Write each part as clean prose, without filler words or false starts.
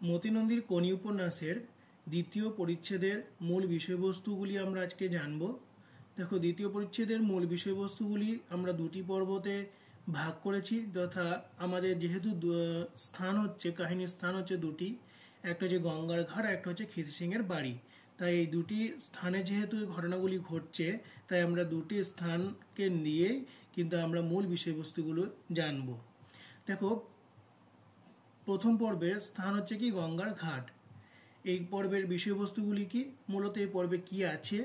মতিনন্দীর কোনি উপন্যাসের দ্বিতীয় পরিচ্ছেদের মূল বিষয়বস্তুগুলি আমরা আজকে জানব। দেখো, দ্বিতীয় পরিচ্ছেদের মূল বিষয়বস্তুগুলি আমরা দুটি পর্বতে ভাগ করেছি, তথা আমাদের যেহেতু কাহিনীর স্থান হচ্ছে দুটি, একটা হচ্ছে গঙ্গার ঘাট, একটা হচ্ছে খিতি সিংয়ের বাড়ি। তাই এই দুটি স্থানে যেহেতু ঘটনাগুলি ঘটছে, তাই আমরা দুটি স্থানকে নিয়েই কিন্তু আমরা মূল বিষয়বস্তুগুলো জানব। দেখো, প্রথম পর্বের স্থান হচ্ছে কি গঙ্গার ঘাট। এই পর্বের বিষয়বস্তুগুলি কি, মূলত এই পর্বে কি আছে,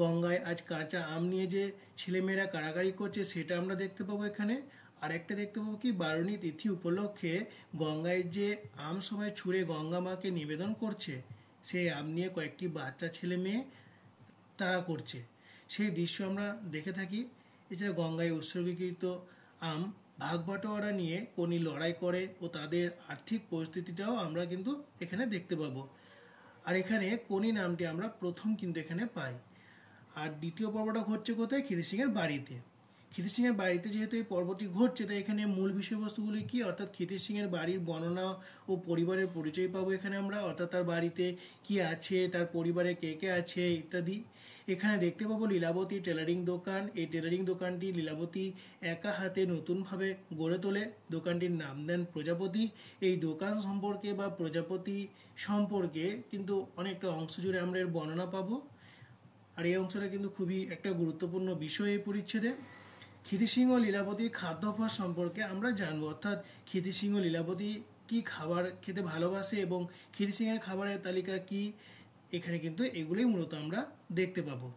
গঙ্গায় আজ কাঁচা আম নিয়ে যে ছেলেমেয়েরা কাড়াকাড়ি করছে সেটা আমরা দেখতে পাবো এখানে। আর একটা দেখতে পাবো কি, বারুণী তিথি উপলক্ষে গঙ্গায় যে আম সবাই ছুঁড়ে গঙ্গা মাকে নিবেদন করছে, সেই আম নিয়ে কয়েকটি বাচ্চা ছেলে মেয়ে তারা করছে, সেই দৃশ্য আমরা দেখে থাকি। এছাড়া গঙ্গায় উৎসর্গীকৃত আম ভাগ বাটোয়ারা নিয়ে কোনি লড়াই করে ও তাদের আর্থিক পরিস্থিতিটাও আমরা কিন্তু এখানে দেখতে পাবো। আর এখানে কোনি নামটি আমরা প্রথম কিন্তু এখানে পাই। আর দ্বিতীয় পর্বটা ঘটছে কোথায়? খিতি সিংয়ের বাড়িতে। খিতি সিংয়ের বাড়িতে যেহেতু এই পর্বটি ঘটছে, তাই এখানে মূল বিষয়বস্তুগুলি কি, অর্থাৎ খিতি সিংয়ের বাড়ির বর্ণনা ও পরিবারের পরিচয় পাবো এখানে আমরা, অর্থাৎ তার বাড়িতে কি আছে, তার পরিবারে কে কে আছে ইত্যাদি। এখানে দেখতে পাবো লীলাবতী টেলারিং দোকান। এই টেলারিং দোকানটি লীলাবতী একা হাতে নতুনভাবে গড়ে তোলে। দোকানটির নাম দেন প্রজাপতি। এই দোকান সম্পর্কে বা প্রজাপতি সম্পর্কে কিন্তু অনেকটা অংশ জুড়ে আমরা এর বর্ণনা পাবো। আর এই অংশটা কিন্তু খুবই একটা গুরুত্বপূর্ণ বিষয় এই পরিচ্ছেদে। খিতি সিং ও লীলাবতীর খাদ্যাভ্যাস সম্পর্কে আমরা জানবো, অর্থাৎ খিতি সিং ও লীলাবতী কি খাবার খেতে ভালোবাসে এবং খিতি সিংয়ের খাবারের তালিকা কি, এখানে কিন্তু এগুলোই মূলত আমরা দেখতে পাবো।